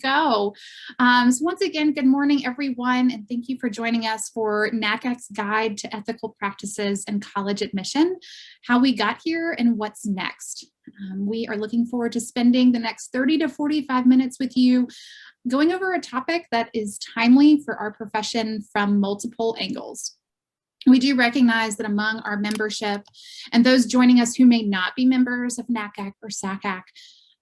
go. So once again, good morning, everyone, and thank you for joining us for NACAC's Guide to Ethical Practices in College Admission, how we got here and what's next. We are looking forward to spending the next 30 to 45 minutes with you, going over a topic that is timely for our profession from multiple angles. We do recognize that among our membership and those joining us who may not be members of NACAC or SACAC,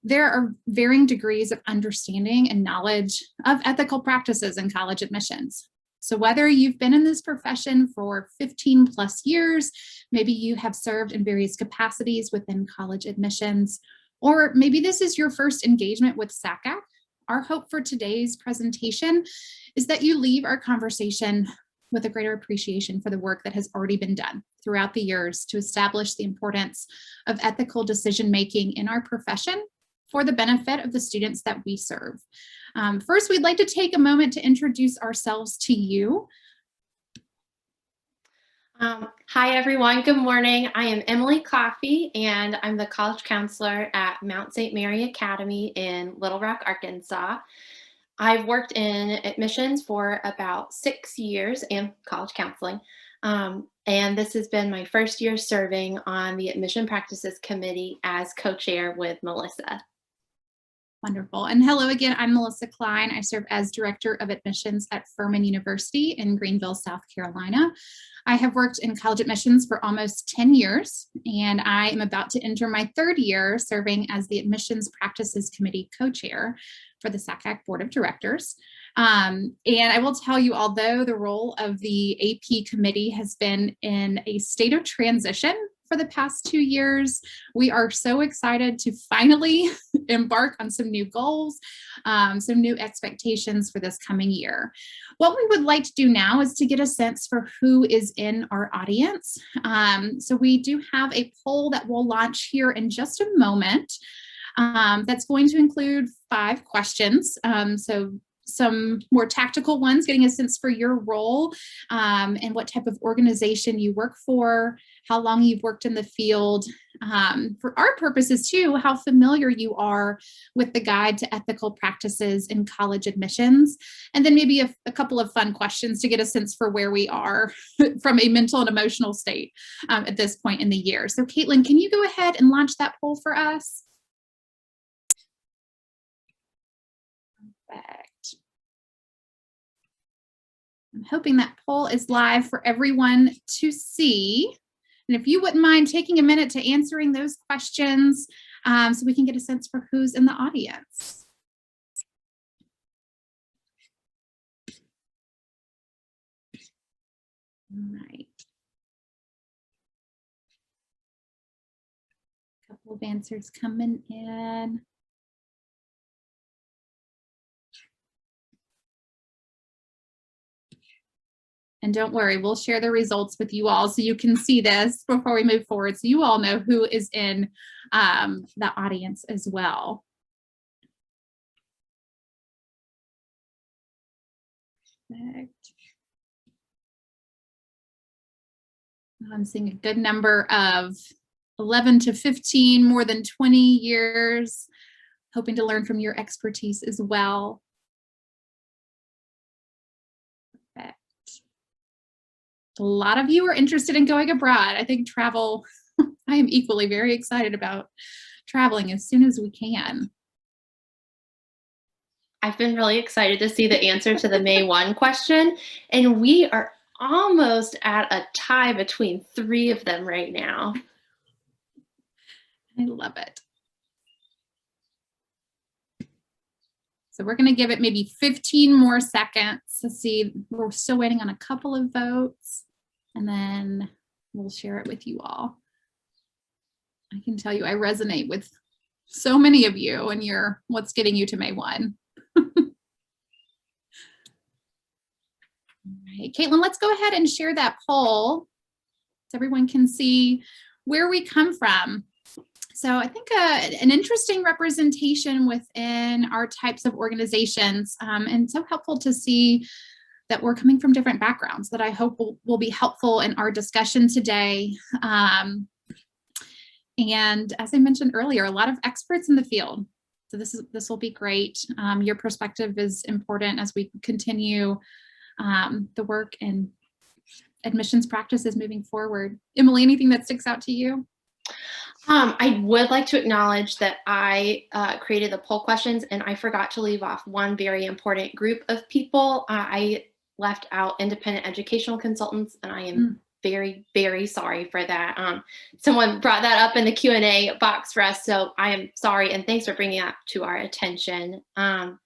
there are varying degrees of understanding and knowledge of ethical practices in college admissions. So whether you've been in this profession for 15 plus years, maybe you have served in various capacities within college admissions, or maybe this is your first engagement with SACAC, our hope for today's presentation is that you leave our conversation with a greater appreciation for the work that has already been done throughout the years to establish the importance of ethical decision-making in our profession for the benefit of the students that we serve. First, we'd like to take a moment to introduce ourselves to you. Hi, everyone. Good morning. I am Emily Coffey, and I'm the college counselor at Mount St. Mary Academy in Little Rock, Arkansas. I've worked in admissions for about 6 years and college counseling. And this has been my first year serving on the Admission Practices Committee as co-chair with Melissa. Wonderful. And hello again, I'm Melissa Klein. I serve as Director of Admissions at Furman University in Greenville, South Carolina. I have worked in college admissions for almost 10 years, and I am about to enter my 3rd year serving as the Admissions Practices Committee co-chair for the SACAC Board of Directors. And I will tell you, although the role of the AP committee has been in a state of transition for the past 2 years, we are so excited to finally embark on some new goals, some new expectations for this coming year. What we would like to do now is to get a sense for who is in our audience. So we do have a poll that we'll launch here in just a moment. That's going to include 5 questions. So some more tactical ones, getting a sense for your role and what type of organization you work for, how long you've worked in the field. For our purposes too, how familiar you are with the Guide to Ethical Practices in College Admissions. And then maybe a couple of fun questions to get a sense for where we are from a mental and emotional state at this point in the year. So Caitlin, can you go ahead and launch that poll for us? Perfect. I'm hoping that poll is live for everyone to see. And if you wouldn't mind taking a minute to answering those questions so we can get a sense for who's in the audience. All right. A couple of answers coming in. And don't worry, we'll share the results with you all so you can see this before we move forward, so you all know who is in the audience as well. Perfect. I'm seeing a good number of 11 to 15, more than 20 years, hoping to learn from your expertise as well. A lot of you are interested in going abroad. I think travel, I am equally very excited about traveling as soon as we can. I've been really excited to see the answer to the May 1 question, and we are almost at a tie between 3 of them right now. I love it. So we're going to give it maybe 15 more seconds to see. We're still waiting on a couple of votes, and then we'll share it with you all. I can tell you I resonate with so many of you, and you're what's getting you to May 1. All right, Caitlin, let's go ahead and share that poll so everyone can see where we come from. So I think an interesting representation within our types of organizations, and so helpful to see that we're coming from different backgrounds that I hope will be helpful in our discussion today. And as I mentioned earlier, a lot of experts in the field. So this will be great. Your perspective is important as we continue the work in admissions practices moving forward. Emily, anything that sticks out to you? I would like to acknowledge that I created the poll questions and I forgot to leave off one very important group of people. I left out independent educational consultants, and I am very, very sorry for that. Someone brought that up in the Q&A box for us, so I am sorry, and thanks for bringing that to our attention. And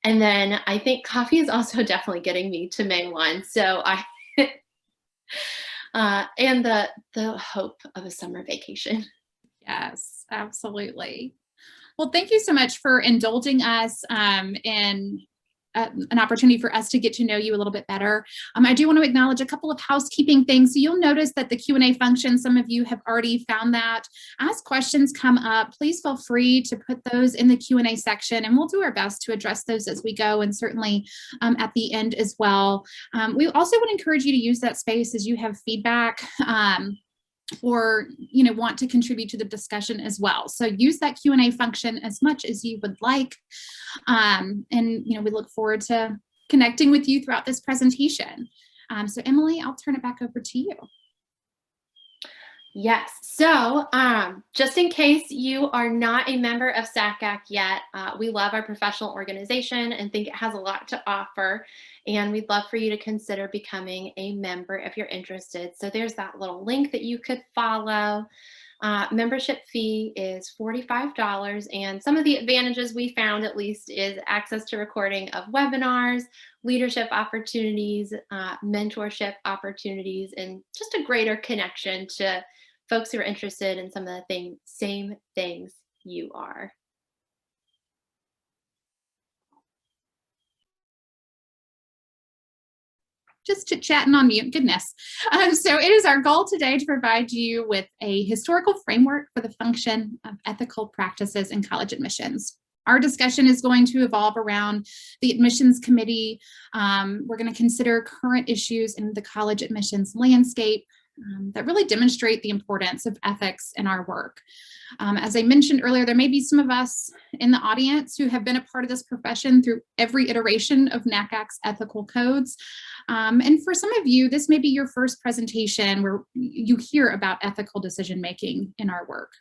then I think Coffey is also definitely getting me to May 1, so I and the hope of a summer vacation. Yes, absolutely. Well, thank you so much for indulging us in an opportunity for us to get to know you a little bit better. I do want to acknowledge a couple of housekeeping things. So you'll notice that the Q&A function, some of you have already found that. As questions come up, please feel free to put those in the Q&A section, and we'll do our best to address those as we go, and certainly at the end as well. We also would encourage you to use that space as you have feedback or want to contribute to the discussion as well. So use that Q&A function as much as you would like. And we look forward to connecting with you throughout this presentation. So Emily, I'll turn it back over to you. Yes, so just in case you are not a member of SACAC yet, we love our professional organization and think it has a lot to offer, and we'd love for you to consider becoming a member if you're interested. So there's that little link that you could follow. Membership fee is $45, and some of the advantages we found, at least, is access to recording of webinars, leadership opportunities, mentorship opportunities, and just a greater connection to folks who are interested in some of the same things you are. Just chit-chatting on mute, goodness. So it is our goal today to provide you with a historical framework for the function of ethical practices in college admissions. Our discussion is going to evolve around the admissions committee. We're going to consider current issues in the college admissions landscape that really demonstrate the importance of ethics in our work. As I mentioned earlier, there may be some of us in the audience who have been a part of this profession through every iteration of NACAC's ethical codes. And for some of you, this may be your first presentation where you hear about ethical decision-making in our work.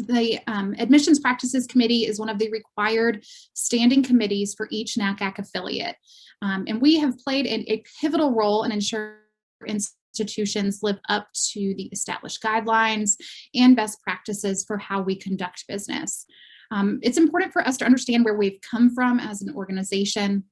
The Admissions Practices Committee is one of the required standing committees for each NACAC affiliate. And we have played a pivotal role in ensuring institutions live up to the established guidelines and best practices for how we conduct business. It's important for us to understand where we've come from as an organization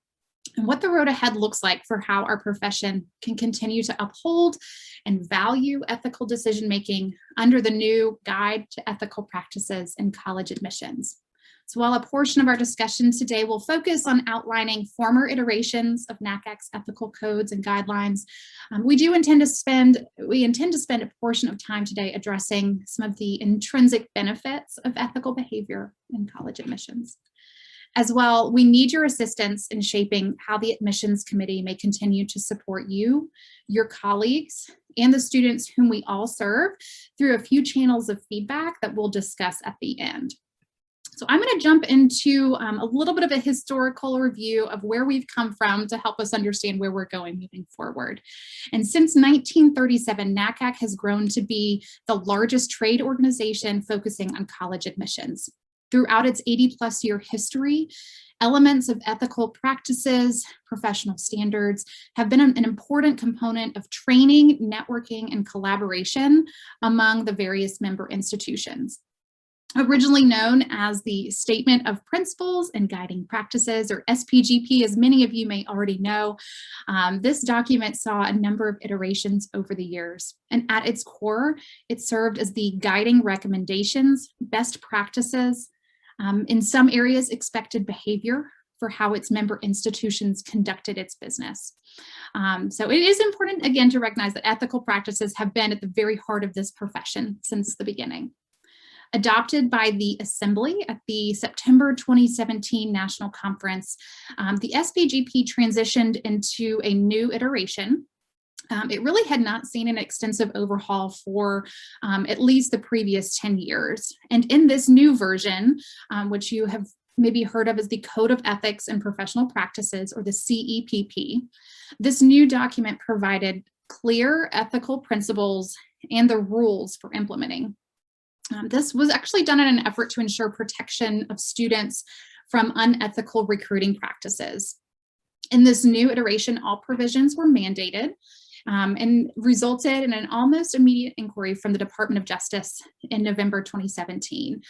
and what the road ahead looks like for how our profession can continue to uphold and value ethical decision-making under the new Guide to Ethical Practices in College Admissions. So while a portion of our discussion today will focus on outlining former iterations of NACAC's ethical codes and guidelines, we intend to spend a portion of time today addressing some of the intrinsic benefits of ethical behavior in college admissions. As well, we need your assistance in shaping how the admissions committee may continue to support you, your colleagues, and the students whom we all serve through a few channels of feedback that we'll discuss at the end. So I'm going to jump into a little bit of a historical review of where we've come from to help us understand where we're going moving forward. And since 1937, NACAC has grown to be the largest trade organization focusing on college admissions. Throughout its 80+ year history, elements of ethical practices, professional standards have been an important component of training, networking, and collaboration among the various member institutions. Originally known as the Statement of Principles and Guiding Practices, or SPGP, as many of you may already know, this document saw a number of iterations over the years. And at its core, it served as the guiding recommendations, best practices, in some areas, expected behavior for how its member institutions conducted its business. So it is important, again, to recognize that ethical practices have been at the very heart of this profession since the beginning. Adopted by the Assembly at the September 2017 National Conference, the SPGP transitioned into a new iteration It really had not seen an extensive overhaul for at least the previous 10 years. And in this new version, which you have maybe heard of as the Code of Ethics and Professional Practices, or the CEPP, this new document provided clear ethical principles and the rules for implementing. This was actually done in an effort to ensure protection of students from unethical recruiting practices. In this new iteration, all provisions were mandated and resulted in an almost immediate inquiry from the Department of Justice in November 2017,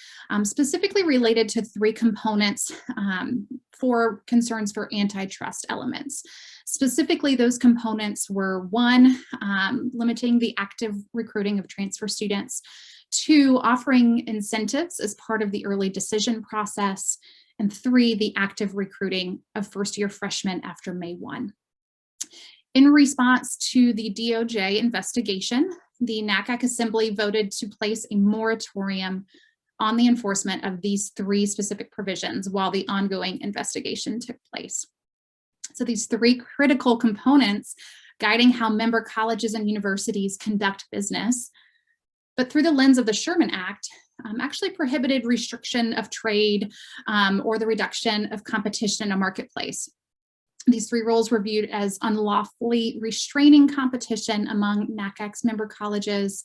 specifically related to three components for concerns for antitrust elements. Specifically, those components were: one, limiting the active recruiting of transfer students; two, offering incentives as part of the early decision process; and three, the active recruiting of first-year freshmen after May 1. In response to the DOJ investigation, the NACAC Assembly voted to place a moratorium on the enforcement of these three specific provisions while the ongoing investigation took place. So these three critical components guiding how member colleges and universities conduct business, but through the lens of the Sherman Act, actually prohibited restriction of trade or the reduction of competition in a marketplace. These three rules were viewed as unlawfully restraining competition among NACAC's member colleges,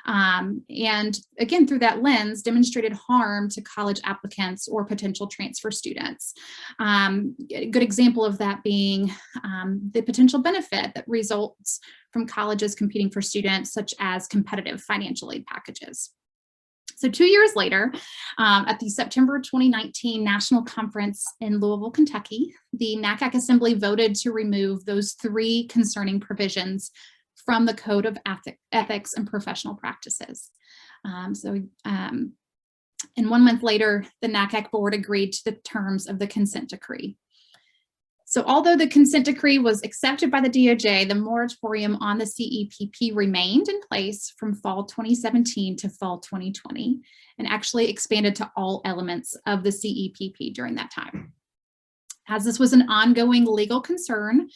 and again, through that lens, demonstrated harm to college applicants or potential transfer students. A good example of that being the potential benefit that results from colleges competing for students, such as competitive financial aid packages. So 2 years later, at the September 2019 National Conference in Louisville, Kentucky, the NACAC Assembly voted to remove those three concerning provisions from the Code of Ethics and Professional Practices. And 1 month later, the NACAC board agreed to the terms of the consent decree. So although the consent decree was accepted by the DOJ, the moratorium on the CEPP remained in place from fall 2017 to fall 2020, and actually expanded to all elements of the CEPP during that time. As this was an ongoing legal concern,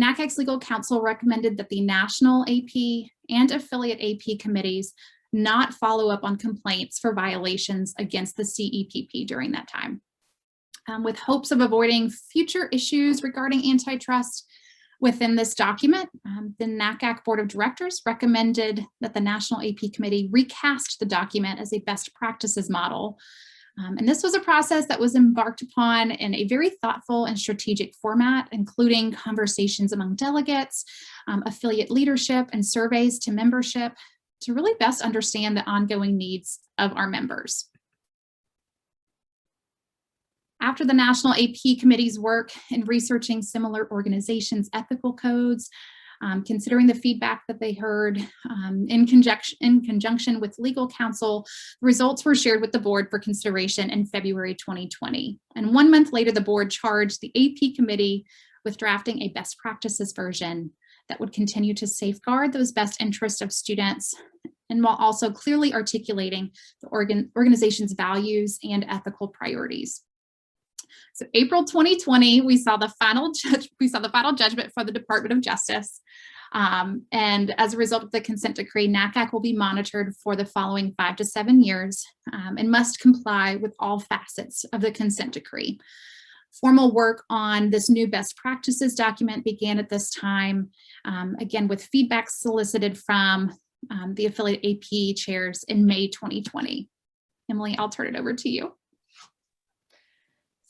NACAC's legal counsel recommended that the national AP and affiliate AP committees not follow up on complaints for violations against the CEPP during that time. With hopes of avoiding future issues regarding antitrust within this document, the NACAC Board of Directors recommended that the National AP Committee recast the document as a best practices model. And this was a process that was embarked upon in a very thoughtful and strategic format, including conversations among delegates, affiliate leadership, and surveys to membership to really best understand the ongoing needs of our members. After the National AP Committee's work in researching similar organizations' ethical codes, considering the feedback that they heard in conjunction with legal counsel, results were shared with the board for consideration in February 2020. And 1 month later, the board charged the AP Committee with drafting a best practices version that would continue to safeguard those best interests of students, and while also clearly articulating the organization's values and ethical priorities. So April 2020, we saw the final judgment for the Department of Justice. And as a result of the consent decree, NACAC will be monitored for the following 5 to 7 years and must comply with all facets of the consent decree. Formal work on this new best practices document began at this time, again, with feedback solicited from the affiliate AP chairs in May 2020. Emily, I'll turn it over to you.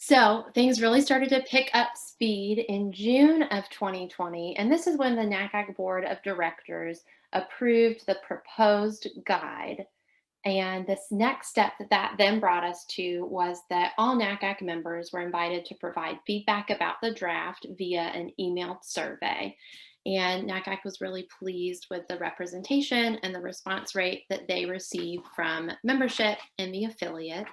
So things really started to pick up speed in June of 2020, and this is when the NACAC Board of Directors approved the proposed guide. And this next step that then brought us to was that all NACAC members were invited to provide feedback about the draft via an emailed survey. And NACAC was really pleased with the representation and the response rate that they received from membership and the affiliates.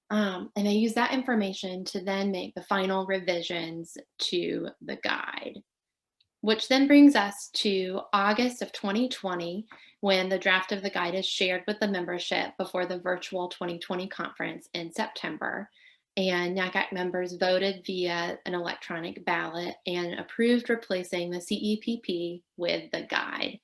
And they use that information to then make the final revisions to the guide, which then brings us to August of 2020, when the draft of the guide is shared with the membership before the virtual 2020 conference in September. and NACAC members voted via an electronic ballot and approved replacing the CEPP with the guide.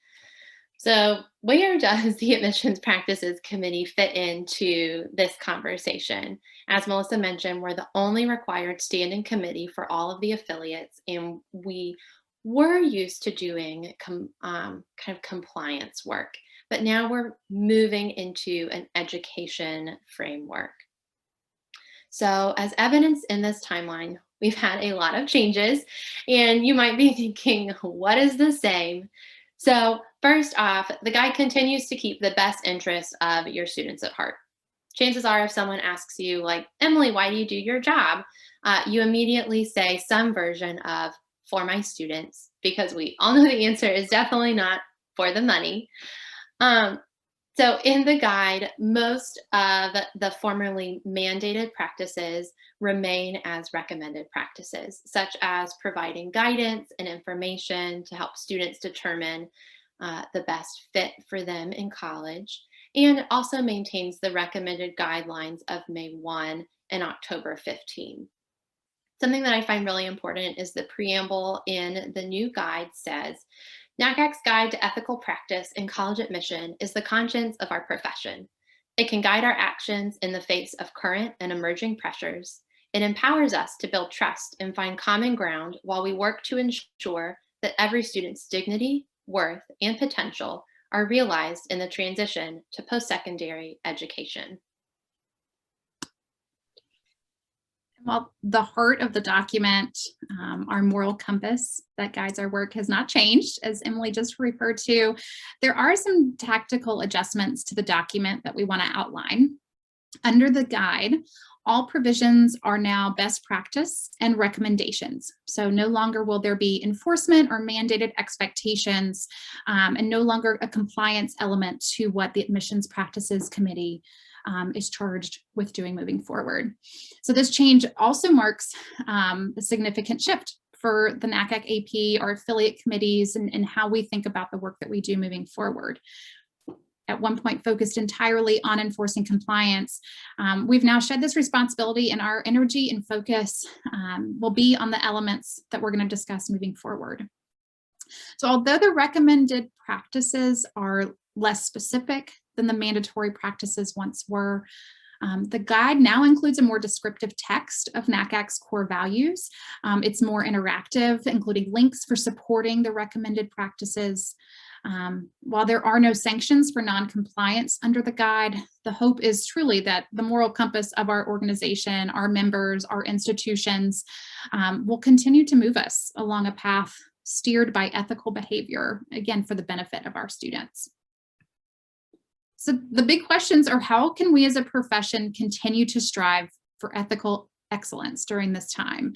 So where does the Admissions Practices Committee fit into this conversation? As Melissa mentioned, we're the only required standing committee for all of the affiliates, and we were used to doing kind of compliance work, but now we're moving into an education framework. So as evidence in this timeline, we've had a lot of changes, and you might be thinking, what is the same? So first off, the guide continues to keep the best interests of your students at heart. Chances are if someone asks you, like, Emily, why do you do your job? You immediately say some version of for my students, because we all know the answer is definitely not for the money. So in the guide, most of the formerly mandated practices remain as recommended practices, such as providing guidance and information to help students determine the best fit for them in college, and also maintains the recommended guidelines of May 1 and October 15. Something that I find really important is the preamble in the new guide says, NACAC's Guide to Ethical Practice in College Admission is the conscience of our profession. It can guide our actions in the face of current and emerging pressures. It empowers us to build trust and find common ground while we work to ensure that every student's dignity, worth, and potential are realized in the transition to post-secondary education. While the heart of the document, our moral compass that guides our work, has not changed, as Emily just referred to, there are some tactical adjustments to the document that we want to outline. Under the guide, all provisions are now best practice and recommendations. So no longer will there be enforcement or mandated expectations, and no longer a compliance element to what the Admissions Practices Committee is charged with doing moving forward. So this change also marks a significant shift for the NACAC AP, our affiliate committees, and how we think about the work that we do moving forward. At one point focused entirely on enforcing compliance, we've now shed this responsibility, and our energy and focus will be on the elements that we're going to discuss moving forward. So although the recommended practices are less specific than the mandatory practices once were, the guide now includes a more descriptive text of NACAC's core values. It's more interactive, including links for supporting the recommended practices. While there are no sanctions for non-compliance under the guide, the hope is truly that the moral compass of our organization, our members, our institutions, will continue to move us along a path steered by ethical behavior, again, for the benefit of our students. So the big questions are, how can we as a profession continue to strive for ethical excellence during this time?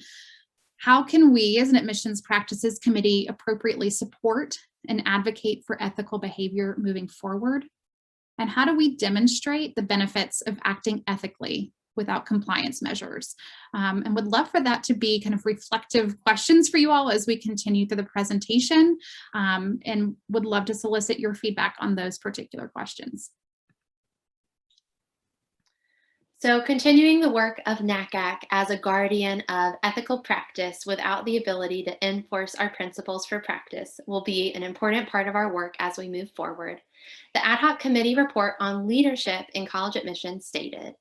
How can we as an Admissions Practices Committee appropriately support and advocate for ethical behavior moving forward? And how do we demonstrate the benefits of acting ethically without compliance measures? And would love for that to be kind of reflective questions for you all as we continue through the presentation, and would love to solicit your feedback on those particular questions. So continuing the work of NACAC as a guardian of ethical practice without the ability to enforce our principles for practice will be an important part of our work as we move forward. The Ad Hoc Committee report on leadership in college admissions stated,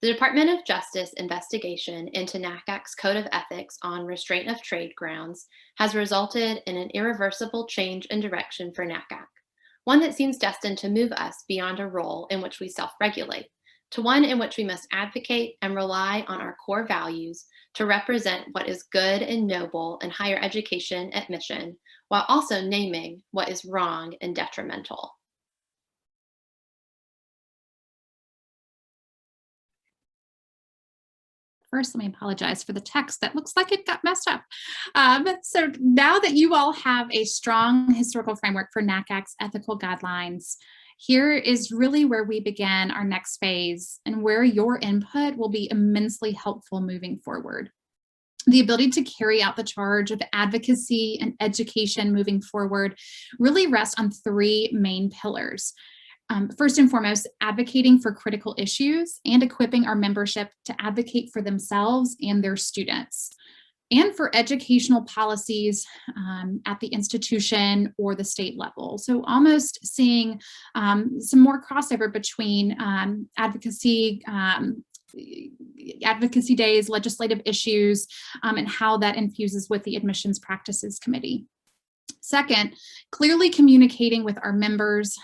the Department of Justice investigation into NACAC's Code of Ethics on restraint of trade grounds has resulted in an irreversible change in direction for NACAC, one that seems destined to move us beyond a role in which we self-regulate, to one in which we must advocate and rely on our core values to represent what is good and noble in higher education admission, while also naming what is wrong and detrimental. First, let me apologize for the text that looks like it got messed up. So now that you all have a strong historical framework for NACAC's ethical guidelines, here is really where we begin our next phase, and where your input will be immensely helpful moving forward. The ability to carry out the charge of advocacy and education moving forward really rests on three main pillars: First and foremost, advocating for critical issues and equipping our membership to advocate for themselves and their students, and for educational policies at the institution or the state level. So almost seeing some more crossover between advocacy days, legislative issues, and how that infuses with the Admissions Practices Committee. Second, clearly communicating with our members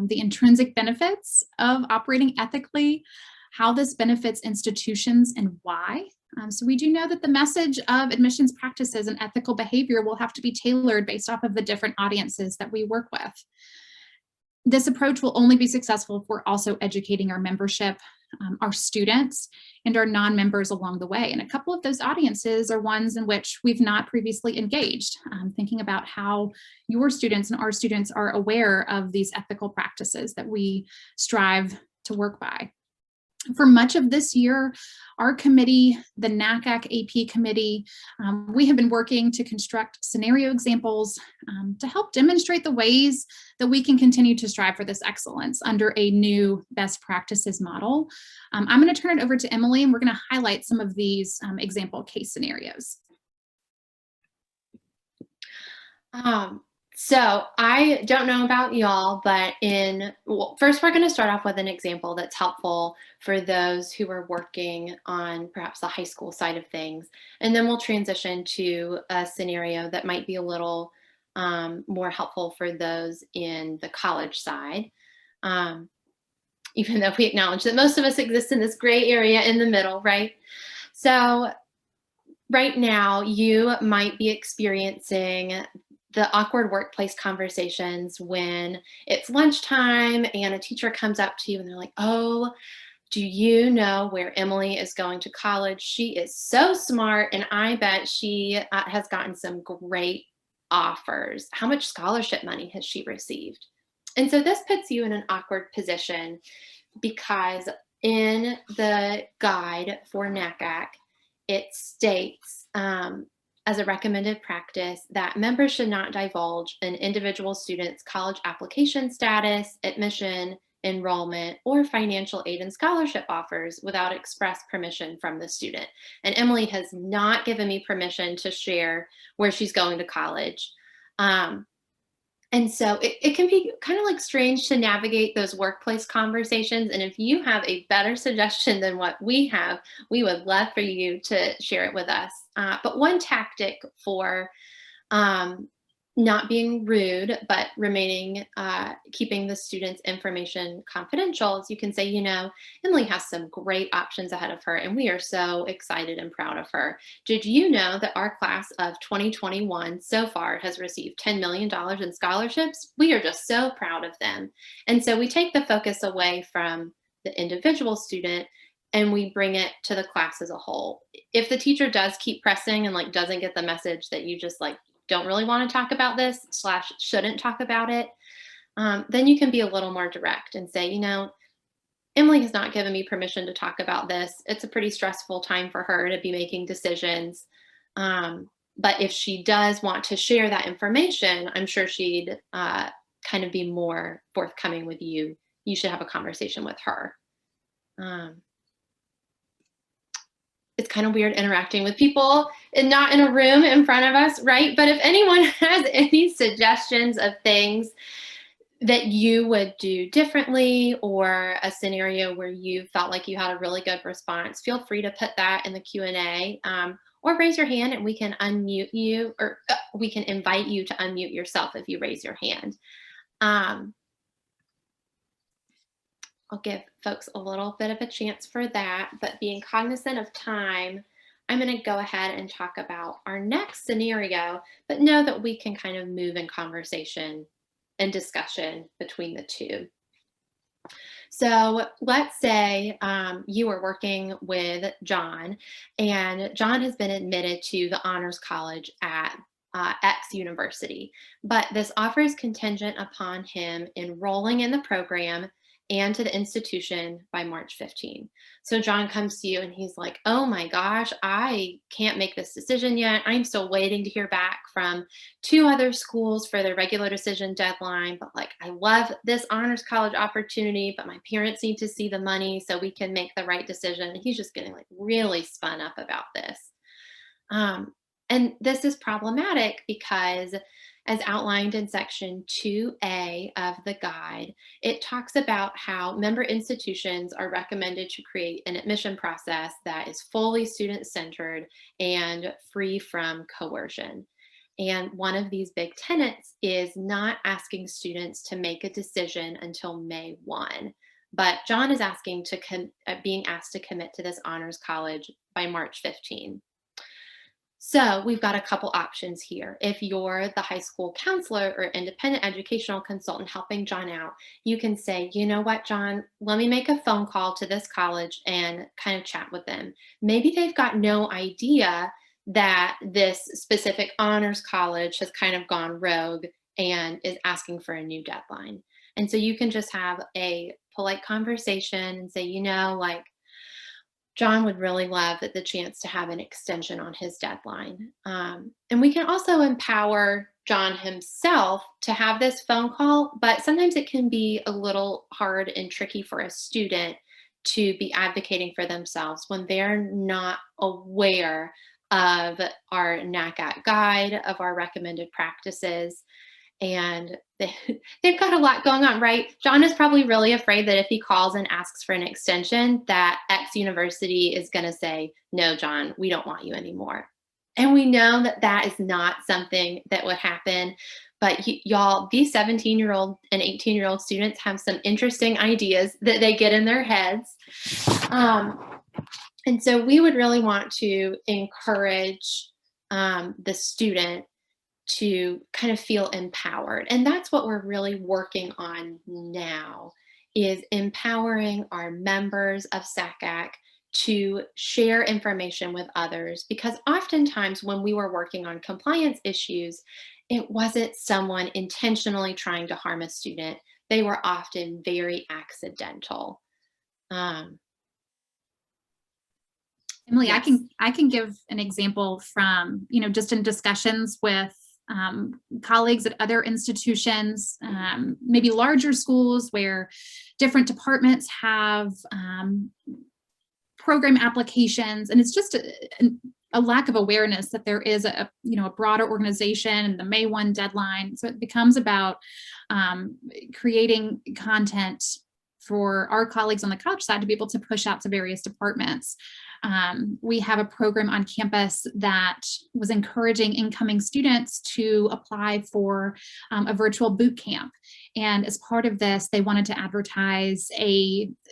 the intrinsic benefits of operating ethically, how this benefits institutions and why. So we do know that the message of admissions practices and ethical behavior will have to be tailored based off of the different audiences that we work with. This approach will only be successful if we're also educating our membership, our students, and our non-members along the way. And a couple of those audiences are ones in which we've not previously engaged, thinking about how your students and our students are aware of these ethical practices that we strive to work by. For much of this year, our committee, the NACAC AP committee, we have been working to construct scenario examples to help demonstrate the ways that we can continue to strive for this excellence under a new best practices model. I'm going to turn it over to Emily, and we're going to highlight some of these example case scenarios. So I don't know about y'all, but first we're going to start off with an example that's helpful for those who are working on perhaps the high school side of things. And then we'll transition to a scenario that might be a little more helpful for those in the college side. Even though we acknowledge that most of us exist in this gray area in the middle, right? So right now you might be experiencing the awkward workplace conversations when it's lunchtime and a teacher comes up to you and they're like, oh, do you know where Emily is going to college? She is so smart, and I bet she has gotten some great offers. How much scholarship money has she received? And so this puts you in an awkward position because in the guide for NACAC, it states, as a recommended practice, that members should not divulge an individual student's college application status, admission, enrollment, or financial aid and scholarship offers without express permission from the student. And Emily has not given me permission to share where she's going to college. And so it can be kind of like strange to navigate those workplace conversations. And if you have a better suggestion than what we have, we would love for you to share it with us. But one tactic for not being rude, but remaining, keeping the student's information confidential is you can say, you know, Emily has some great options ahead of her, and we are so excited and proud of her. Did you know that our class of 2021 so far has received $10 million in scholarships? We are just so proud of them. And so we take the focus away from the individual student and we bring it to the class as a whole. If the teacher does keep pressing and doesn't get the message that you just don't really want to talk about this / shouldn't talk about it, then you can be a little more direct and say, you know, Emily has not given me permission to talk about this. It's a pretty stressful time for her to be making decisions. But if she does want to share that information, I'm sure she'd kind of be more forthcoming with you. You should have a conversation with her. It's kind of weird interacting with people and not in a room in front of us, right? But if anyone has any suggestions of things that you would do differently, or a scenario where you felt like you had a really good response, feel free to put that in the Q&A, or raise your hand and we can unmute you, or we can invite you to unmute yourself if you raise your hand. I'll give folks a little bit of a chance for that, but being cognizant of time, I'm going to go ahead and talk about our next scenario, but know that we can kind of move in conversation and discussion between the two. So let's say you are working with John, and John has been admitted to the Honors College at X university, but this offer is contingent upon him enrolling in the program and to the institution by March 15. So John comes to you and he's like, oh my gosh, I can't make this decision yet. I'm still waiting to hear back from 2 other schools for their regular decision deadline. But like, I love this honors college opportunity, but my parents need to see the money so we can make the right decision. And he's just getting like really spun up about this. And this is problematic because, as outlined in section 2A of the guide, it talks about how member institutions are recommended to create an admission process that is fully student-centered and free from coercion. And one of these big tenets is not asking students to make a decision until May 1. But John is being asked to commit to this honors college by March 15. So we've got a couple options here. If you're the high school counselor or independent educational consultant helping John out, you can say, you know what, John, let me make a phone call to this college and kind of chat with them. Maybe they've got no idea that this specific honors college has kind of gone rogue and is asking for a new deadline. And so you can just have a polite conversation and say, you know, like, John would really love the chance to have an extension on his deadline. And we can also empower John himself to have this phone call, but sometimes it can be a little hard and tricky for a student to be advocating for themselves when they're not aware of our NACAC guide, of our recommended practices. And they've got a lot going on, right? John is probably really afraid that if he calls and asks for an extension, that X university is going to say, no, John, we don't want you anymore. And we know that that is not something that would happen. But y'all, these 17-year-old and 18-year-old students have some interesting ideas that they get in their heads. And so we would really want to encourage the student to kind of feel empowered. And that's what we're really working on now, is empowering our members of SACAC to share information with others. Because oftentimes when we were working on compliance issues, it wasn't someone intentionally trying to harm a student. They were often very accidental. Emily, Yes. I can give an example from, just in discussions with colleagues at other institutions, maybe larger schools where different departments have program applications, and it's just a lack of awareness that there is a broader organization and the May 1 deadline. So it becomes about creating content for our colleagues on the college side to be able to push out to various departments. We have a program on campus that was encouraging incoming students to apply for a virtual boot camp. And as part of this, they wanted to advertise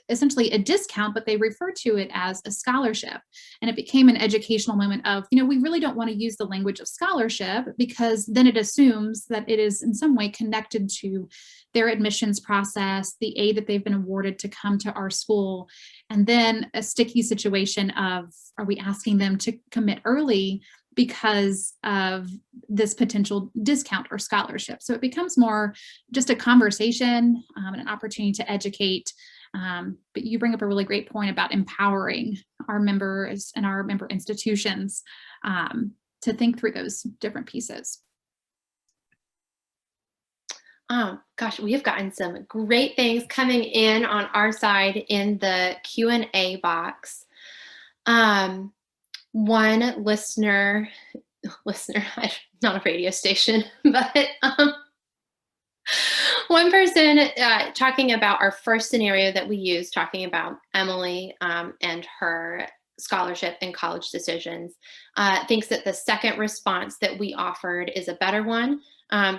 essentially a discount, but they referred to it as a scholarship. And it became an educational moment of, we really don't want to use the language of scholarship, because then it assumes that it is in some way connected to their admissions process, the aid that they've been awarded to come to our school, and then a sticky situation of, are we asking them to commit early because of this potential discount or scholarship? So it becomes more just a conversation and an opportunity to educate. But you bring up a really great point about empowering our members and our member institutions to think through those different pieces. Gosh, we have gotten some great things coming in on our side in the Q&A box. One listener, not a radio station, but one person talking about our first scenario that we used, talking about Emily and her scholarship and college decisions, thinks that the second response that we offered is a better one.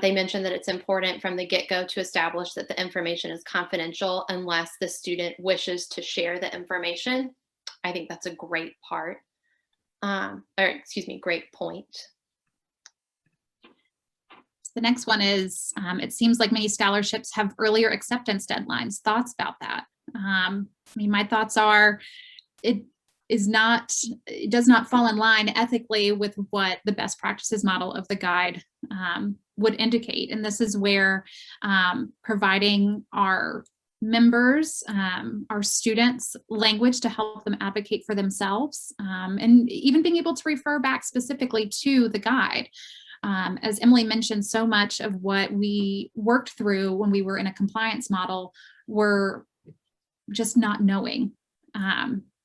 They mentioned that it's important from the get-go to establish that the information is confidential unless the student wishes to share the information. I think that's a great part, great point. The next one is, it seems like many scholarships have earlier acceptance deadlines. Thoughts about that? My thoughts are, it does not fall in line ethically with what the best practices model of the guide would indicate. And this is where providing our members, our students, language to help them advocate for themselves, and even being able to refer back specifically to the guide. As Emily mentioned, so much of what we worked through when we were in a compliance model were just not knowing.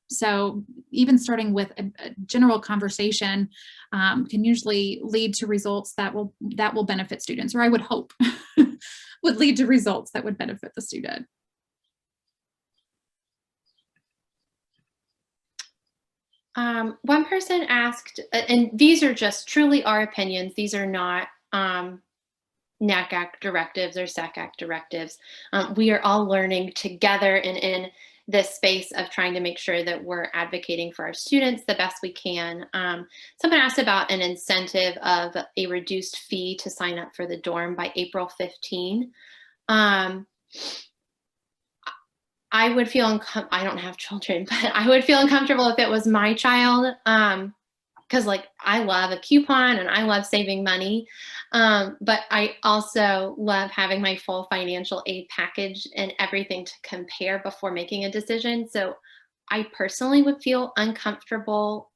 So even starting with a general conversation can usually lead to results that will benefit students, or I would hope would lead to results that would benefit the student. One person asked, and these are just truly our opinions, these are not NACAC directives or SACAC directives. We are all learning together and in this space of trying to make sure that we're advocating for our students the best we can. Someone asked about an incentive of a reduced fee to sign up for the dorm by April 15. I would feel, I don't have children, but I would feel uncomfortable if it was my child, because like I love a coupon and I love saving money, but I also love having my full financial aid package and everything to compare before making a decision. So I personally would feel uncomfortable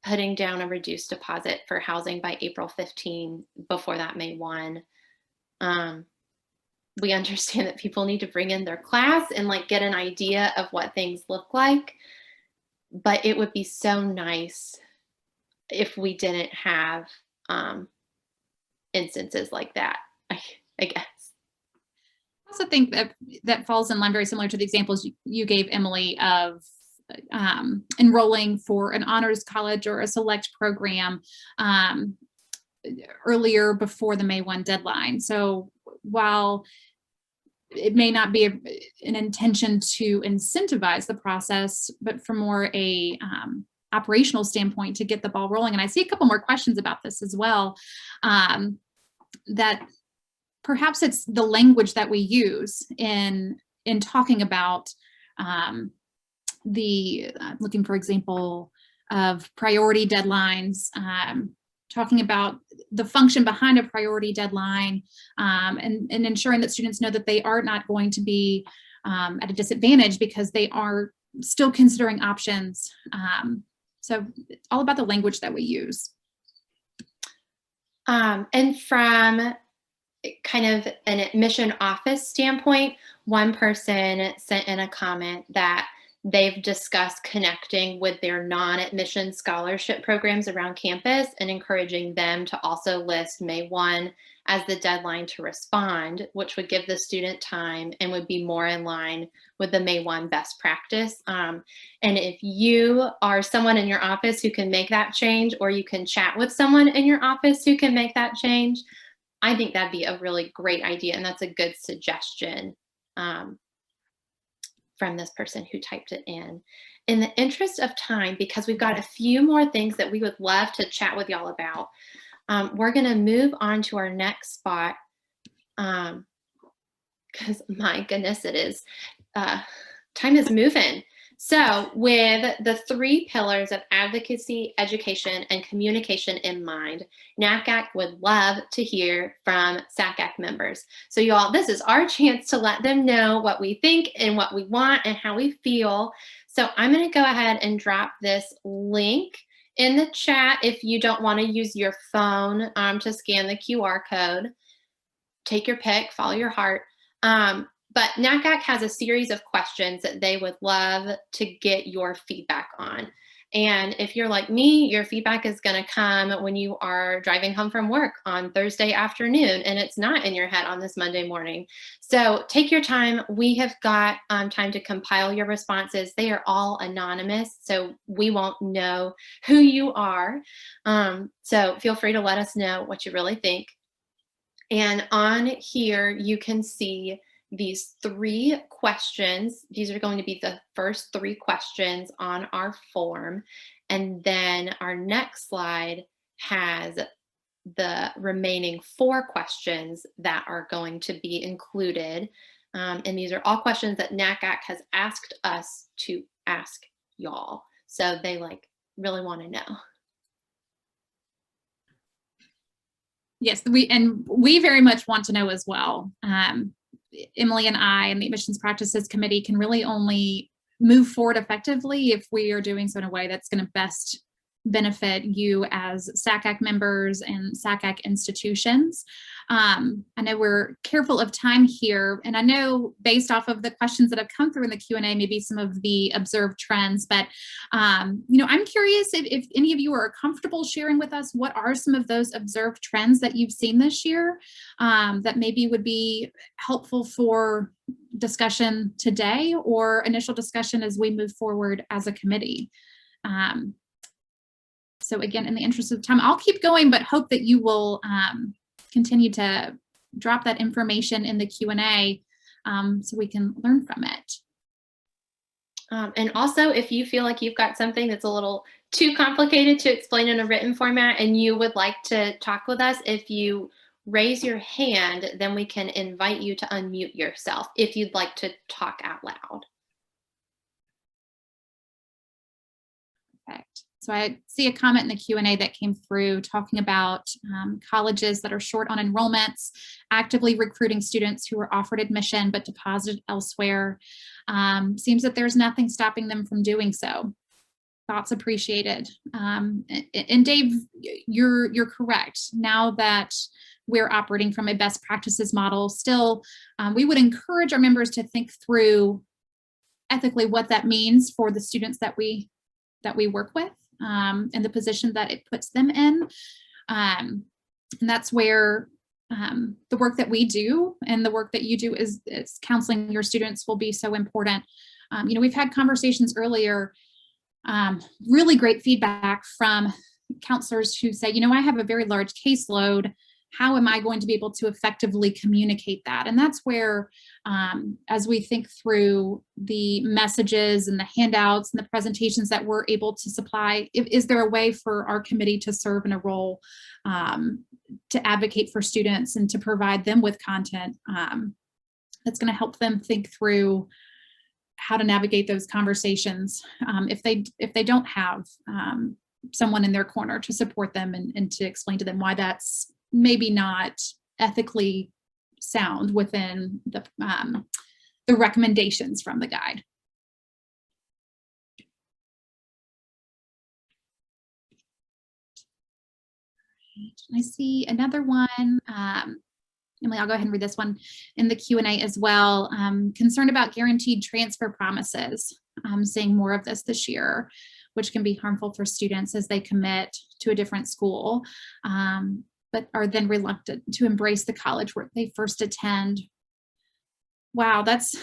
putting down a reduced deposit for housing by April 15 before that May 1. We understand that people need to bring in their class and like get an idea of what things look like, but it would be so nice if we didn't have instances like that, I guess. I also think that falls in line very similar to the examples you gave, Emily, of enrolling for an honors college or a select program earlier before the May 1 deadline. So while it may not be an intention to incentivize the process, but from more a operational standpoint to get the ball rolling. And I see a couple more questions about this as well, that perhaps it's the language that we use in talking about looking for example of priority deadlines, talking about the function behind a priority deadline, and ensuring that students know that they are not going to be at a disadvantage because they are still considering options. So it's all about the language that we use. And from kind of an admission office standpoint, one person sent in a comment that they've discussed connecting with their non-admission scholarship programs around campus and encouraging them to also list May 1 as the deadline to respond, which would give the student time and would be more in line with the May 1 best practice. And if you are someone in your office who can make that change, or you can chat with someone in your office who can make that change, I think that'd be a really great idea. And that's a good suggestion from this person who typed it in. In the interest of time, because we've got a few more things that we would love to chat with y'all about, we're gonna move on to our next spot, because my goodness, it is, time is moving. So with the 3 pillars of advocacy, education, and communication in mind, NACAC would love to hear from SACAC members. So y'all, this is our chance to let them know what we think and what we want and how we feel. So I'm gonna go ahead and drop this link in the chat if you don't wanna use your phone to scan the QR code. Take your pick, follow your heart. But NACAC has a series of questions that they would love to get your feedback on. And if you're like me, your feedback is going to come when you are driving home from work on Thursday afternoon, and it's not in your head on this Monday morning. So take your time. We have got time to compile your responses. They are all anonymous, so we won't know who you are. So feel free to let us know what you really think. And on here, you can see these 3 questions. These are going to be the first 3 questions on our form. And then our next slide has the remaining 4 questions that are going to be included. And these are all questions that NACAC has asked us to ask y'all. So they like really want to know. Yes, we very much want to know as well. Emily and I and the Admissions Practices Committee can really only move forward effectively if we are doing so in a way that's going to best benefit you as SACAC members and SACAC institutions. I know we're careful of time here, and I know based off of the questions that have come through in the Q&A, maybe some of the observed trends, but you know, I'm curious if any of you are comfortable sharing with us what are some of those observed trends that you've seen this year that maybe would be helpful for discussion today or initial discussion as we move forward as a committee. So again, in the interest of time, I'll keep going, but hope that you will continue to drop that information in the Q&A so we can learn from it. And also, if you feel like you've got something that's a little too complicated to explain in a written format and you would like to talk with us, if you raise your hand, then we can invite you to unmute yourself if you'd like to talk out loud. Perfect. So I see a comment in the Q&A that came through talking about colleges that are short on enrollments, actively recruiting students who are offered admission but deposited elsewhere. Seems that there's nothing stopping them from doing so. Thoughts appreciated. And Dave, you're correct. Now that we're operating from a best practices model, still, we would encourage our members to think through ethically what that means for the students that we work with. And the position that it puts them in. And that's where the work that we do and the work that you do is counseling your students will be so important. You know, we've had conversations earlier, really great feedback from counselors who say, you know, I have a very large caseload. How am I going to be able to effectively communicate that? And that's where, as we think through the messages and the handouts and the presentations that we're able to supply, is there a way for our committee to serve in a role to advocate for students and to provide them with content that's going to help them think through how to navigate those conversations if they don't have someone in their corner to support them and to explain to them why that's maybe not ethically sound within the recommendations from the guide. I see another one. Emily, I'll go ahead and read this one in the Q&A as well. Concerned about guaranteed transfer promises. Seeing more of this year, which can be harmful for students as they commit to a different school. But are then reluctant to embrace the college where they first attend. Wow, that's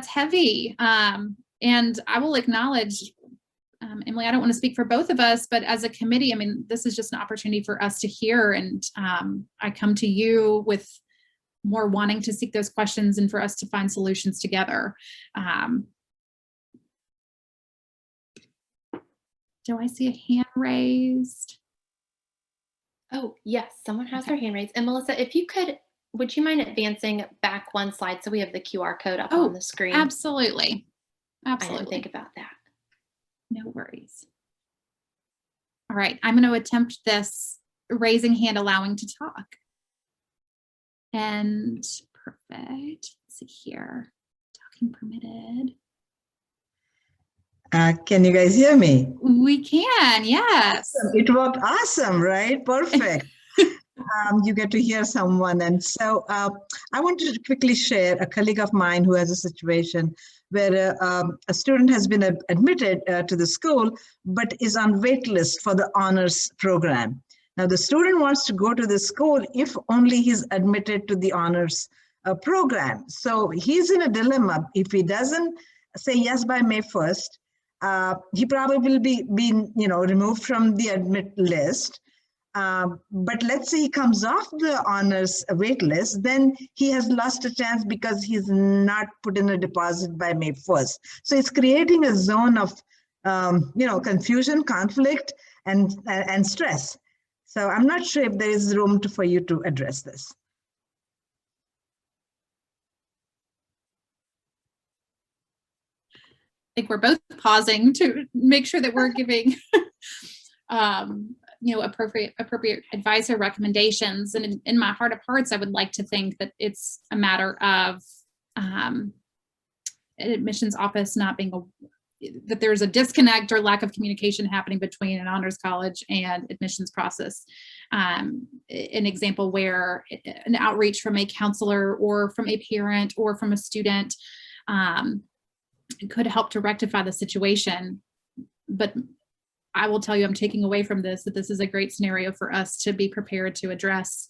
heavy. And I will acknowledge, Emily, I don't want to speak for both of us, but as a committee, I mean, this is just an opportunity for us to hear. And I come to you with more wanting to seek those questions and for us to find solutions together. Do I see a hand raised? Oh, yes, someone has their hand raised. And Melissa, if you could, would you mind advancing back one slide so we have the QR code up on the screen? Absolutely. Absolutely. I didn't think about that. No worries. All right, I'm going to attempt this raising hand, allowing to talk. And perfect. Let's see here. Talking permitted. Can you guys hear me? We can, yes. Awesome. It worked awesome, right? Perfect. You get to hear someone. And so I wanted to quickly share a colleague of mine who has a situation where a student has been admitted to the school, but is on wait list for the honors program. Now the student wants to go to the school if only he's admitted to the honors program. So he's in a dilemma. If he doesn't say yes by May 1st, he probably will be removed from the admit list. But let's say he comes off the honors wait list, then he has lost a chance because he's not put in a deposit by May 1st. So it's creating a zone of confusion, conflict, and stress. So I'm not sure if there is room for you to address this. I think we're both pausing to make sure that we're giving appropriate advice or recommendations. And in my heart of hearts, I would like to think that it's a matter of an admissions office not being that there's a disconnect or lack of communication happening between an honors college and admissions process. An example where an outreach from a counselor or from a parent or from a student could help to rectify the situation. But I will tell you, I'm taking away from this that this is a great scenario for us to be prepared to address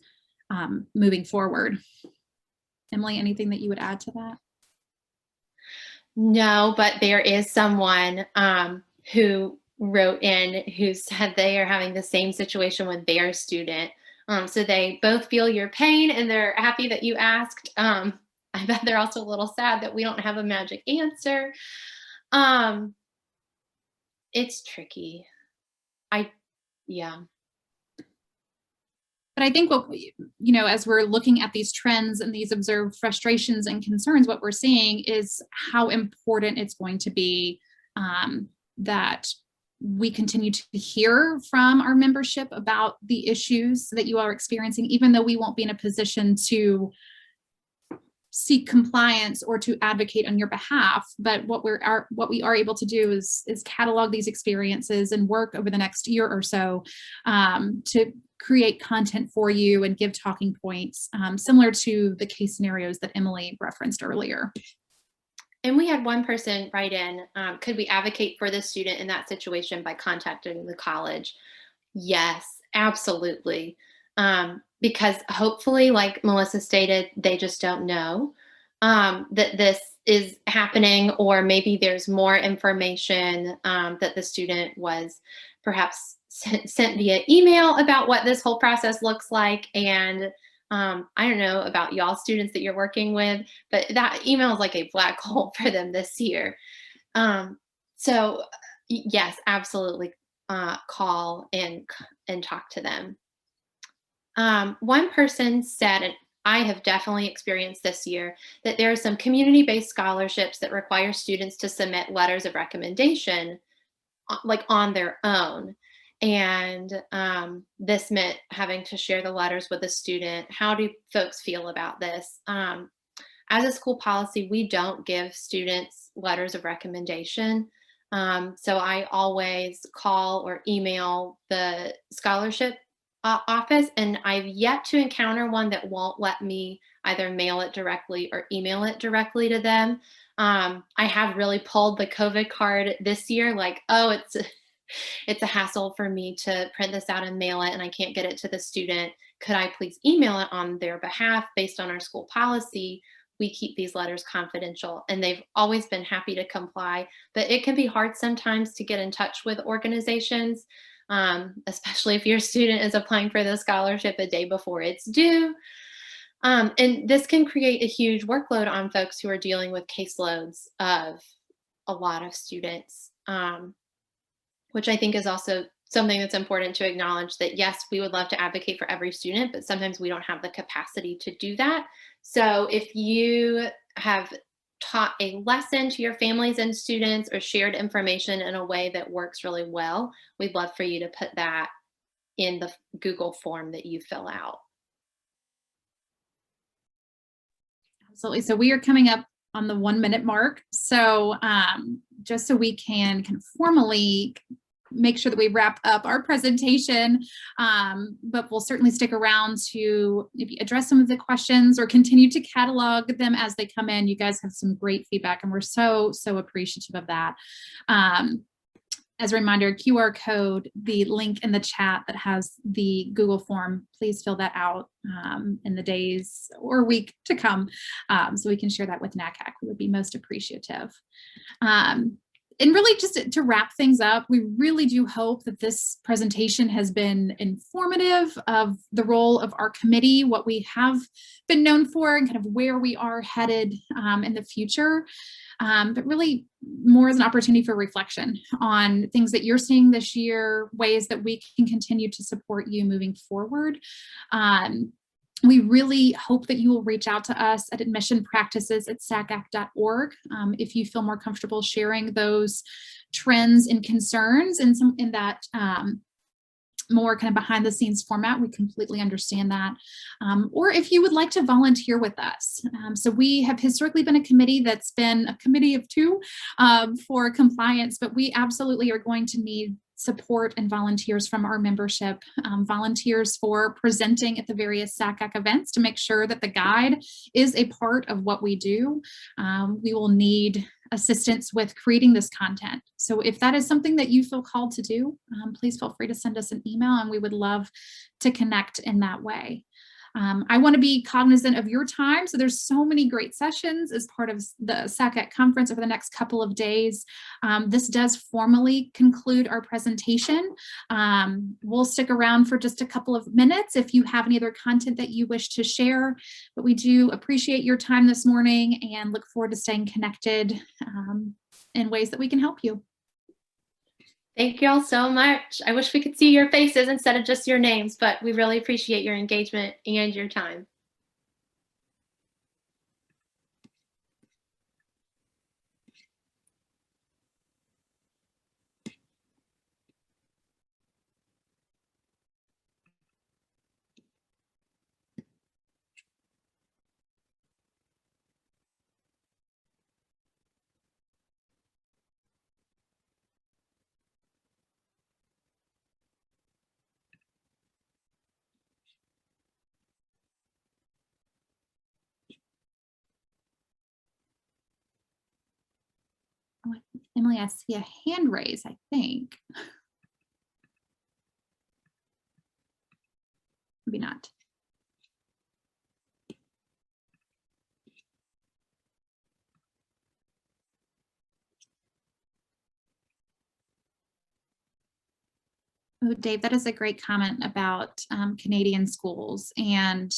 moving forward. Emily, anything that you would add to that? No, but there is someone who wrote in who said they are having the same situation with their student. So they both feel your pain and they're happy that you asked. I bet they're also a little sad that we don't have a magic answer. It's tricky. Yeah. But I think what as we're looking at these trends and these observed frustrations and concerns, what we're seeing is how important it's going to be that we continue to hear from our membership about the issues that you are experiencing, even though we won't be in a position to seek compliance or to advocate on your behalf. But what we are able to do is catalog these experiences and work over the next year or so to create content for you and give talking points similar to the case scenarios that Emily referenced earlier. And we had one person write in, could we advocate for the student in that situation by contacting the college? Yes, absolutely. Because hopefully, like Melissa stated, they just don't know that this is happening, or maybe there's more information that the student was perhaps sent via email about what this whole process looks like. And I don't know about y'all students that you're working with, but that email is like a black hole for them this year. So yes, absolutely call and talk to them. One person said, and I have definitely experienced this year, that there are some community-based scholarships that require students to submit letters of recommendation like on their own. And this meant having to share the letters with the student. How do folks feel about this? As a school policy, we don't give students letters of recommendation. So I always call or email the scholarship office, and I've yet to encounter one that won't let me either mail it directly or email it directly to them. I have really pulled the COVID card this year, like, oh, it's a hassle for me to print this out and mail it, and I can't get it to the student. Could I please email it on their behalf? Based on our school policy, we keep these letters confidential, and they've always been happy to comply. But it can be hard sometimes to get in touch with organizations, especially if your student is applying for the scholarship a day before it's due. And this can create a huge workload on folks who are dealing with caseloads of a lot of students. Which I think is also something that's important to acknowledge, that yes, we would love to advocate for every student, but sometimes we don't have the capacity to do that. So if you have taught a lesson to your families and students or shared information in a way that works really well, we'd love for you to put that in the Google form that you fill out. Absolutely. So we are coming up on the 1 minute mark. So just so we can kind of formally make sure that we wrap up our presentation, but we'll certainly stick around to maybe address some of the questions or continue to catalog them as they come in. You guys have some great feedback, and we're so appreciative of that. As a reminder, QR code, the link in the chat that has the Google form, please fill that out in the days or week to come, so we can share that with NACAC. We would be most appreciative. And really, just to wrap things up, we really do hope that this presentation has been informative of the role of our committee, what we have been known for, and kind of where we are headed in the future. But really more as an opportunity for reflection on things that you're seeing this year, ways that we can continue to support you moving forward. We really hope that you will reach out to us at admissionpractices@sacac.org if you feel more comfortable sharing those trends and concerns in that more kind of behind the scenes format, we completely understand that. Or if you would like to volunteer with us. So we have historically been a committee that's been a committee of two for compliance, but we absolutely are going to need support and volunteers from our membership, volunteers for presenting at the various SACAC events to make sure that the guide is a part of what we do. We will need assistance with creating this content. So if that is something that you feel called to do, please feel free to send us an email and we would love to connect in that way. I want to be cognizant of your time. So there's so many great sessions as part of the SACAC conference over the next couple of days. This does formally conclude our presentation. We'll stick around for just a couple of minutes if you have any other content that you wish to share, but we do appreciate your time this morning and look forward to staying connected in ways that we can help you. Thank you all so much. I wish we could see your faces instead of just your names, but we really appreciate your engagement and your time. Emily, I see a hand raise, I think. Maybe not. Oh, Dave, that is a great comment about Canadian schools. And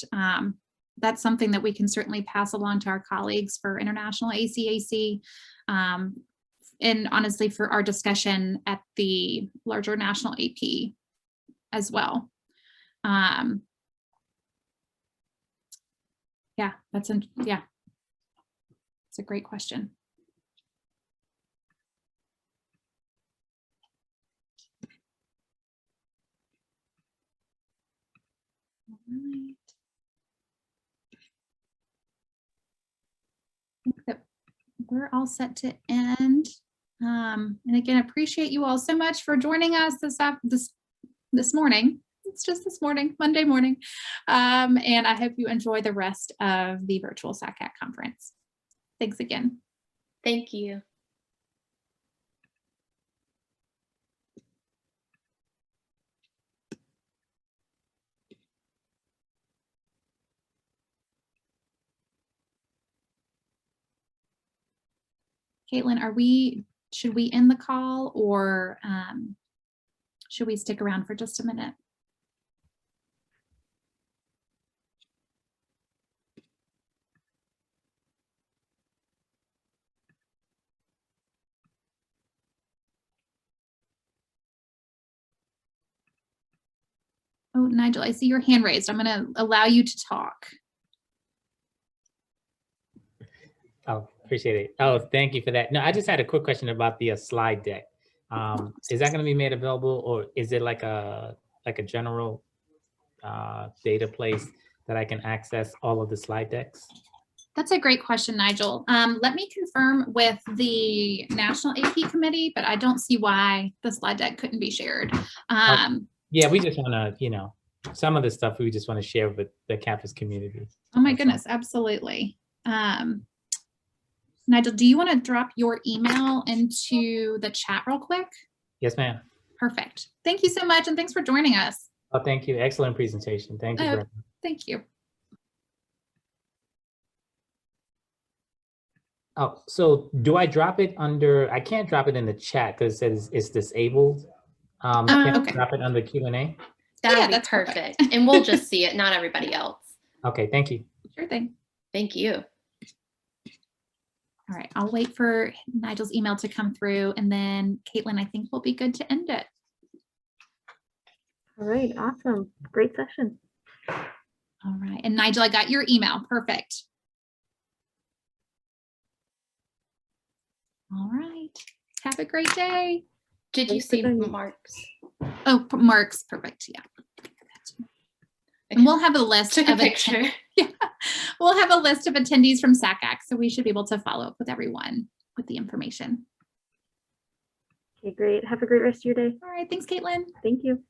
that's something that we can certainly pass along to our colleagues for international ACAC. And honestly, for our discussion at the larger national AP as well. Yeah, it's a great question. All right. I think that we're all set to end. And again, appreciate you all so much for joining us this morning. It's just this morning, Monday morning. And I hope you enjoy the rest of the virtual SACAC conference. Thanks again. Thank you. Caitlin, should we end the call or should we stick around for just a minute? Oh, Nigel, I see your hand raised. I'm going to allow you to talk. Oh, appreciate it. Oh, thank you for that. No, I just had a quick question about the slide deck. Is that going to be made available, or is it like a general data place that I can access all of the slide decks? That's a great question, Nigel. Let me confirm with the National AP Committee, but I don't see why the slide deck couldn't be shared. Yeah, we just want to, some of the stuff we just want to share with the campus community. Oh my goodness, absolutely. Nigel, do you want to drop your email into the chat real quick? Yes, ma'am. Perfect. Thank you so much, and thanks for joining us. Oh, thank you. Excellent presentation. Thank you very much. Thank you. Oh, so do I drop it under, I can't drop it in the chat because it says it's disabled. Can I Okay. drop it under Q&A? That would be that's perfect. And we'll just see it, not everybody else. Okay, thank you. Sure thing. Thank you. All right, I'll wait for Nigel's email to come through, and then Caitlin, I think we'll be good to end it. All right, awesome. Great session. All right, and Nigel, I got your email. Perfect. All right, have a great day. Did you Thanks for see joining. Mark's? Oh, Mark's perfect. Yeah. And we'll have a list Took a of picture. we'll have a list of attendees from SACAC, so we should be able to follow up with everyone with the information. Okay, great. Have a great rest of your day. All right. Thanks, Caitlin. Thank you.